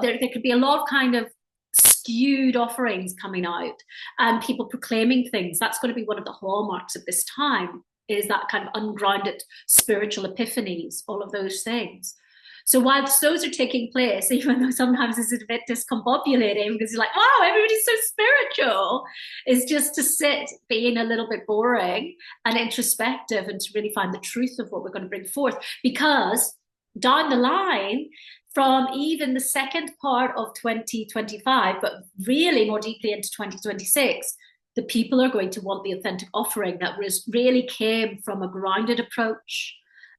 there could be a lot of kind of skewed offerings coming out and people proclaiming things. That's going to be one of the hallmarks of this time, is that kind of ungrounded spiritual epiphanies, all of those things. So whilst those are taking place, even though sometimes it's a bit discombobulating because you're like, wow, everybody's so spiritual, is just to sit being a little bit boring and introspective, and to really find the truth of what we're going to bring forth. Because down the line, from even the second part of 2025, but really more deeply into 2026, the people are going to want the authentic offering that really came from a grounded approach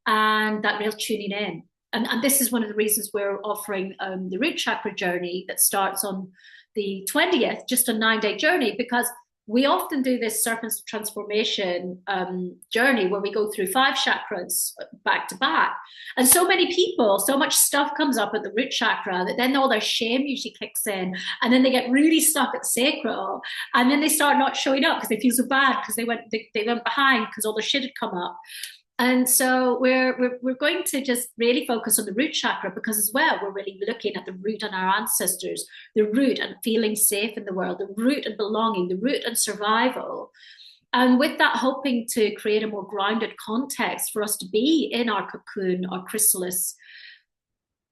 and that real tuning in. And this is one of the reasons we're offering the root chakra journey that starts on the 20th, just a 9-day journey, because we often do this serpent transformation journey where we go through 5 chakras back to back. And so many people, so much stuff comes up at the root chakra that then all their shame usually kicks in. And then they get really stuck at sacral. And then they start not showing up because they feel so bad because they went behind because all their shit had come up. And so we're going to just really focus on the root chakra, because as well, we're really looking at the root and our ancestors, the root and feeling safe in the world, the root and belonging, the root and survival. And with that, hoping to create a more grounded context for us to be in our cocoon, our chrysalis,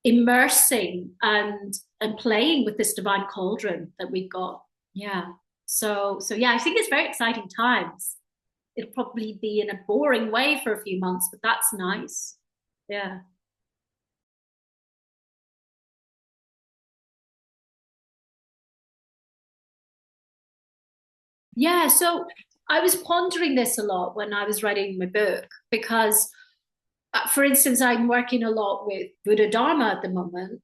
immersing and playing with this divine cauldron that we've got. Yeah. So yeah, I think it's very exciting times. It'll probably be in a boring way for a few months, but that's nice. Yeah. Yeah. So I was pondering this a lot when I was writing my book, because, for instance, I'm working a lot with Buddha Dharma at the moment.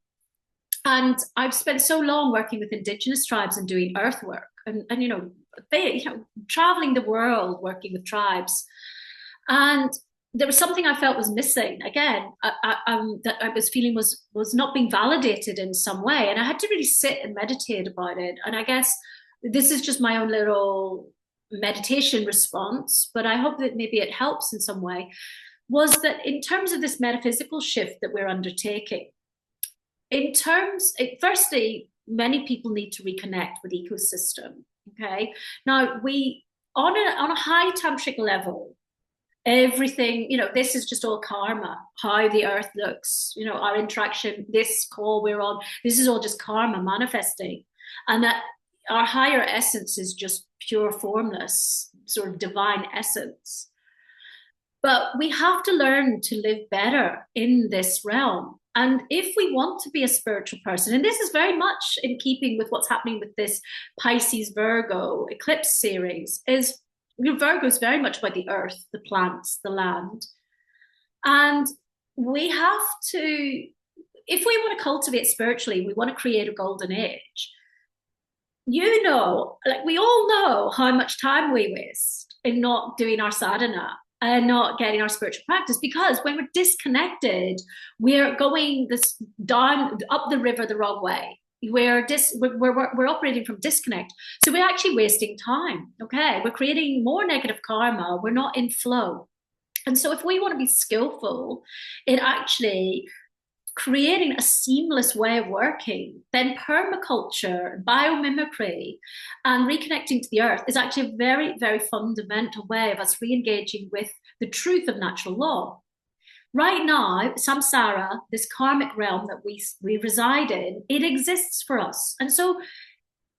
And I've spent so long working with indigenous tribes and doing earthwork, and traveling the world working with tribes. And there was something I felt was missing. Again, that I was feeling was not being validated in some way, and I had to really sit and meditate about it. And I guess this is just my own little meditation response, but I hope that maybe it helps in some way. Was that in terms of this metaphysical shift that we're undertaking? Firstly, many people need to reconnect with ecosystem. Okay, now we on a high tantric level, everything, this is just all karma, how the earth looks, our interaction, this call we're on, this is all just karma manifesting, and that our higher essence is just pure formless, sort of divine essence. But we have to learn to live better in this realm. And if we want to be a spiritual person, and this is very much in keeping with what's happening with this Pisces Virgo eclipse series, is Virgo is very much about the earth, the plants, the land. And we have to, if we want to cultivate spiritually, we want to create a golden age. Like we all know how much time we waste in not doing our sadhana and not getting our spiritual practice, because when we're disconnected, we're going down up the river the wrong way. We're operating from disconnect, so we're actually wasting time. Okay, we're creating more negative karma. We're not in flow. And so if we want to be skillful in actually creating a seamless way of working, then permaculture, biomimicry, and reconnecting to the earth is actually a very, very fundamental way of us re-engaging with the truth of natural law. Right now, samsara, this karmic realm that we reside in, it exists for us. And so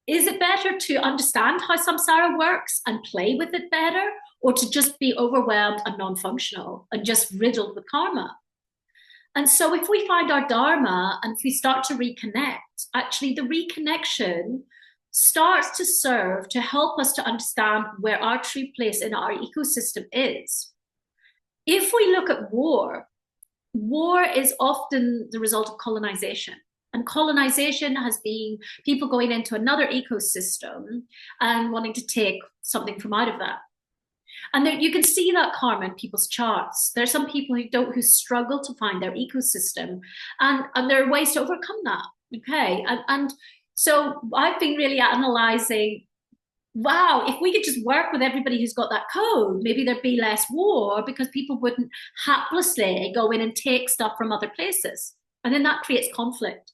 is it better to understand how samsara works and play with it better, or to just be overwhelmed and non-functional and just riddled with karma? And so if we find our dharma and if we start to reconnect, actually the reconnection starts to serve to help us to understand where our true place in our ecosystem is. If we look at war is often the result of colonization. And colonization has been people going into another ecosystem and wanting to take something from out of that. And there, you can see that karma in people's charts. There are some people who struggle to find their ecosystem, and there are ways to overcome that. Okay, and so I've been really analyzing. Wow, if we could just work with everybody who's got that code, maybe there'd be less war, because people wouldn't haplessly go in and take stuff from other places, and then that creates conflict,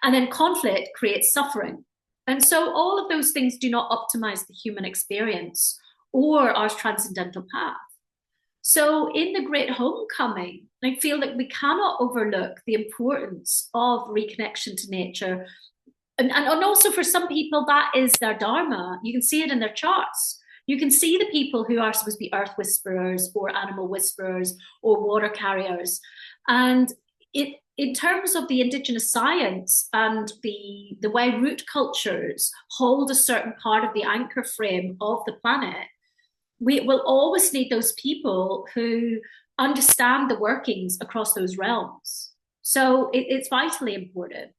and then conflict creates suffering, and so all of those things do not optimize the human experience or our transcendental path. So in the Great Homecoming, I feel that we cannot overlook the importance of reconnection to nature. And also for some people, that is their dharma. You can see it in their charts. You can see the people who are supposed to be earth whisperers or animal whisperers or water carriers. And in terms of the indigenous science and the way root cultures hold a certain part of the anchor frame of the planet, we will always need those people who understand the workings across those realms. So it's vitally important.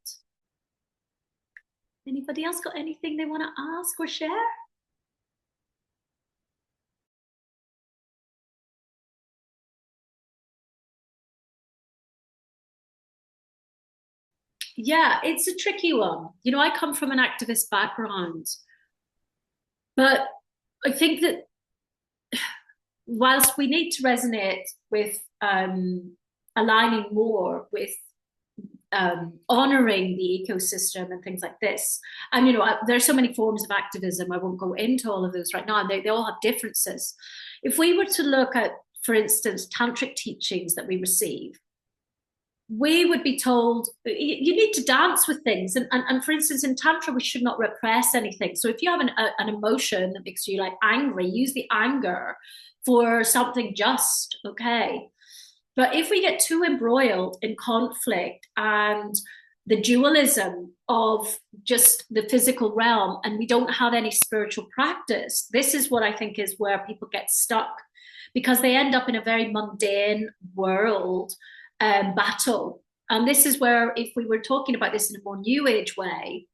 Anybody else got anything they want to ask or share? Yeah, it's a tricky one. You know, I come from an activist background, but I think that whilst we need to resonate with aligning more with honoring the ecosystem and things like this. And, you know, there's so many forms of activism. I won't go into all of those right now. And they all have differences. If we were to look at, for instance, tantric teachings that we receive, we would be told you need to dance with things. And for instance, in Tantra, we should not repress anything. So if you have an emotion that makes you like angry, use the anger for something just, okay? But if we get too embroiled in conflict and the dualism of just the physical realm and we don't have any spiritual practice, this is what I think is where people get stuck because they end up in a very mundane world battle. And this is where, if we were talking about this in a more new age way,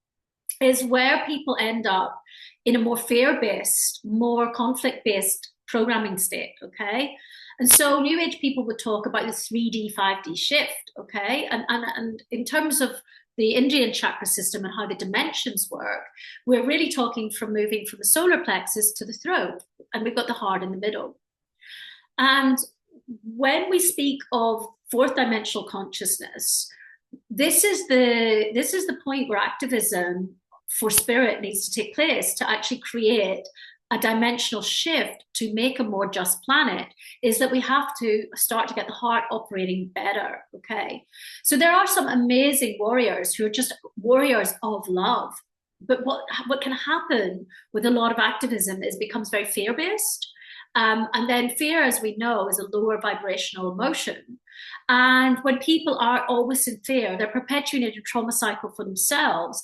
is where people end up in a more fear-based, more conflict-based programming state, okay? And so new age people would talk about the 3D, 5D shift, okay? And in terms of the Indian chakra system and how the dimensions work, we're really talking from moving from the solar plexus to the throat, and we've got the heart in the middle. And when we speak of fourth dimensional consciousness, this is the point where activism for spirit needs to take place to actually create a dimensional shift to make a more just planet, is that we have to start to get the heart operating better, okay? So there are some amazing warriors who are just warriors of love. But what can happen with a lot of activism is it becomes very fear-based. And then fear, as we know, is a lower vibrational emotion. And when people are always in fear, they're perpetuating a trauma cycle for themselves.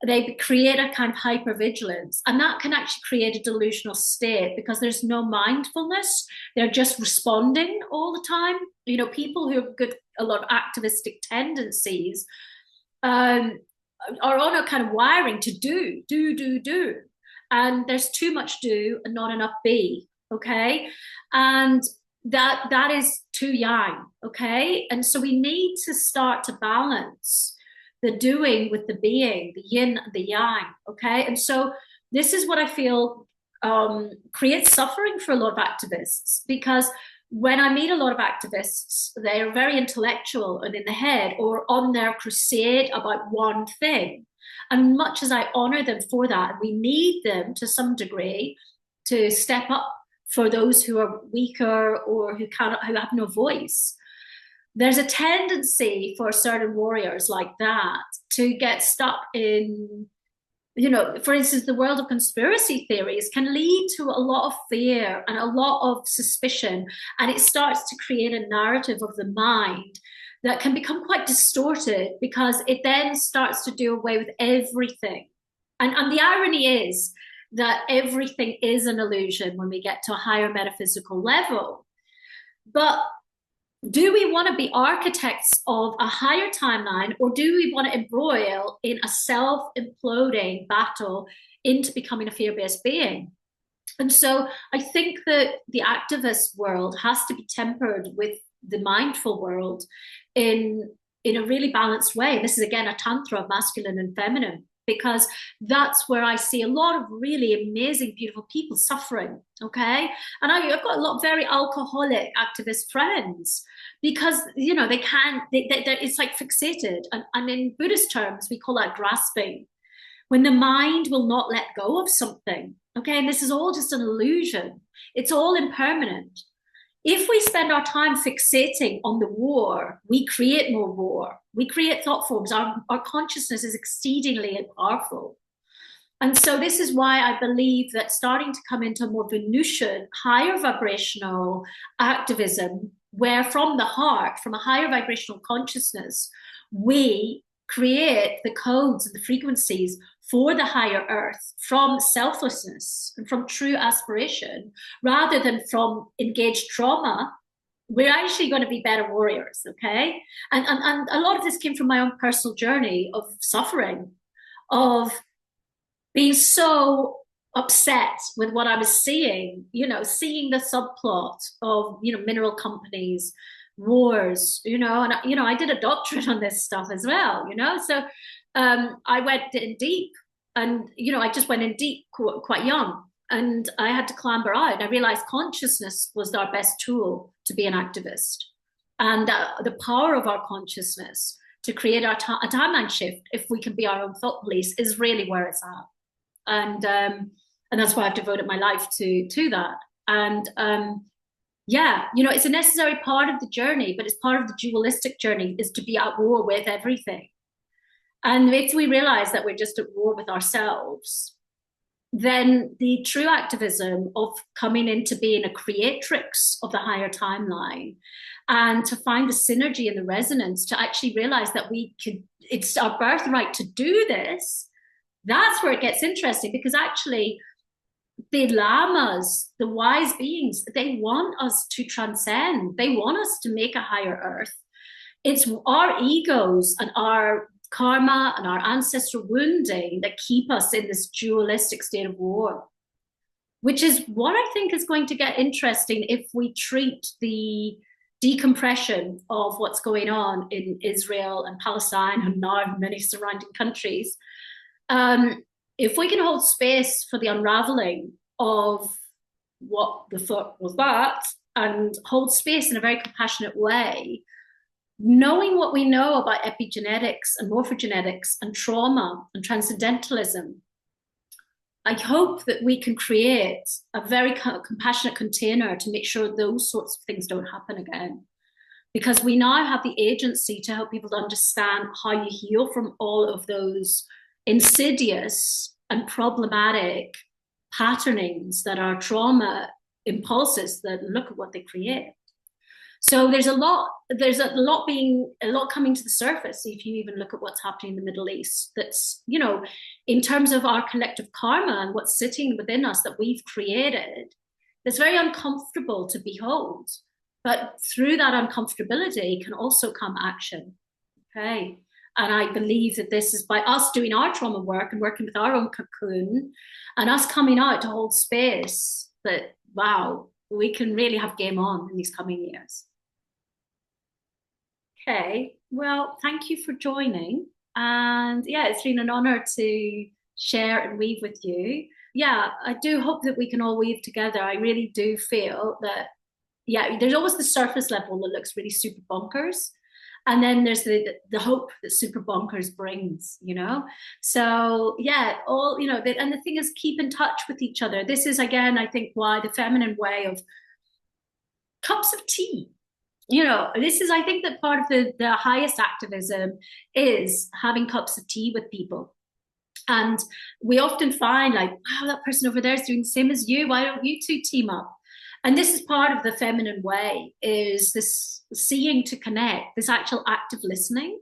They create a kind of hypervigilance, and that can actually create a delusional state because there's no mindfulness. They're just responding all the time. You know, people who have got a lot of activistic tendencies are on a kind of wiring to do. And there's too much do and not enough be, okay? And that is too yang, okay? And so we need to start to balance the doing with the being, the yin, the yang, okay? And so this is what I feel creates suffering for a lot of activists, because when I meet a lot of activists, they're very intellectual and in the head or on their crusade about one thing. And much as I honor them for that, we need them to some degree to step up for those who are weaker or who have no voice. There's a tendency for certain warriors like that to get stuck in, you know, for instance, the world of conspiracy theories can lead to a lot of fear and a lot of suspicion, and it starts to create a narrative of the mind that can become quite distorted because it then starts to do away with everything. And the irony is that everything is an illusion when we get to a higher metaphysical level. But do we want to be architects of a higher timeline, or do we want to embroil in a self-imploding battle into becoming a fear-based being? And so I think that the activist world has to be tempered with the mindful world in a really balanced way. This is, again, a tantra of masculine and feminine, because that's where I see a lot of really amazing, beautiful people suffering, okay? And I've got a lot of very alcoholic activist friends because, you know, it's like fixated. And in Buddhist terms, we call that grasping. When the mind will not let go of something, okay? And this is all just an illusion. It's all impermanent. If we spend our time fixating on the war, we create more war. We create thought forms. Our consciousness is exceedingly powerful. And so this is why I believe that starting to come into a more Venusian, higher vibrational activism, where from the heart, from a higher vibrational consciousness, we create the codes and the frequencies for the higher earth from selflessness and from true aspiration, rather than from engaged trauma, we're actually going to be better warriors, okay? And a lot of this came from my own personal journey of suffering, of being so upset with what I was seeing, seeing the subplot of, mineral companies, wars, and, I did a doctorate on this stuff as well, so I went in deep and, I just went in deep quite young and I had to clamber out. I realized consciousness was our best tool to be an activist and the power of our consciousness to create a timeline shift, if we can be our own thought police, is really where it's at. And that's why I've devoted my life to that. And it's a necessary part of the journey, but it's part of the dualistic journey, is to be at war with everything. And if we realize that we're just at war with ourselves, then the true activism of coming into being a creatrix of the higher timeline and to find the synergy and the resonance to actually realize that it's our birthright to do this. That's where it gets interesting, because actually the lamas, the wise beings, they want us to transcend. They want us to make a higher earth. It's our egos and our karma and our ancestral wounding that keep us in this dualistic state of war, which is what I think is going to get interesting if we treat the decompression of what's going on in Israel and Palestine and now many surrounding countries. If we can hold space for the unraveling of what the thought was that, and hold space in a very compassionate way, knowing what we know about epigenetics and morphogenetics and trauma and transcendentalism, I hope that we can create a very compassionate container to make sure those sorts of things don't happen again. Because we now have the agency to help people to understand how you heal from all of those insidious and problematic patternings that are trauma impulses that look at what they create. So there's a lot coming to the surface if you even look at what's happening in the Middle East. That's, in terms of our collective karma and what's sitting within us that we've created, that's very uncomfortable to behold. But through that uncomfortability can also come action. Okay. And I believe that this is by us doing our trauma work and working with our own cocoon and us coming out to hold space that, wow, we can really have game on in these coming years. Okay, well, thank you for joining. And yeah, it's been an honor to share and weave with you. Yeah, I do hope that we can all weave together. I really do feel that, yeah, there's always the surface level that looks really super bonkers. And then there's the hope that super bonkers brings, So yeah, and the thing is, keep in touch with each other. This is, again, I think why the feminine way of cups of tea. This is, I think that part of the highest activism is having cups of tea with people. And we often find like, wow, that person over there is doing the same as you. Why don't you two team up? And this is part of the feminine way, is this seeing to connect, this actual active listening,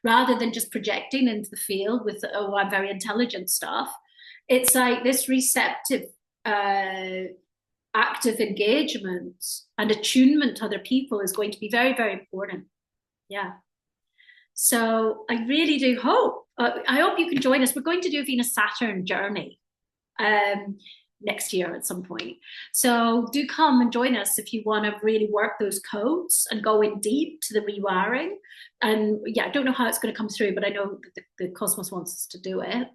rather than just projecting into the field with, oh, I'm very intelligent stuff. It's like this receptive, active engagement and attunement to other people is going to be very, very important. Yeah. So I really do hope, I hope you can join us. We're going to do a Venus-Saturn journey next year at some point. So do come and join us if you want to really work those codes and go in deep to the rewiring. And yeah, I don't know how it's going to come through, but I know that the cosmos wants us to do it.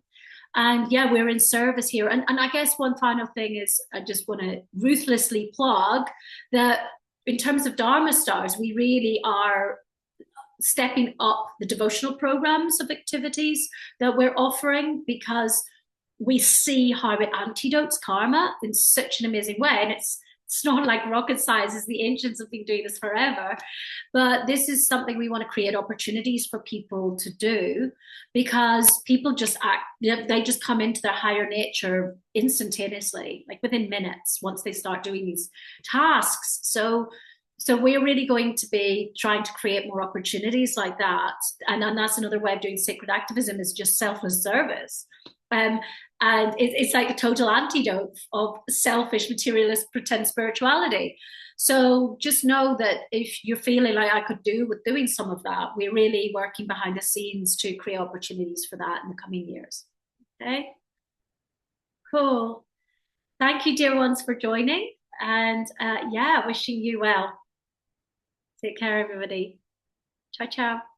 And yeah, we're in service here. And I guess one final thing is, I just want to ruthlessly plug that in terms of Dharma Stars, we really are stepping up the devotional programs of activities that we're offering, because we see how it antidotes karma in such an amazing way. And it's not like rocket science, as the ancients have been doing this forever. But this is something we want to create opportunities for people to do, because people just act, they just come into their higher nature instantaneously, like within minutes, once they start doing these tasks. So we're really going to be trying to create more opportunities like that. And that's another way of doing sacred activism, is just selfless service. And it's like a total antidote of selfish, materialist, pretend spirituality. So just know that if you're feeling like I could do with doing some of that, we're really working behind the scenes to create opportunities for that in the coming years. Okay, cool. Thank you, dear ones, for joining. And yeah, wishing you well. Take care, everybody. Ciao, ciao.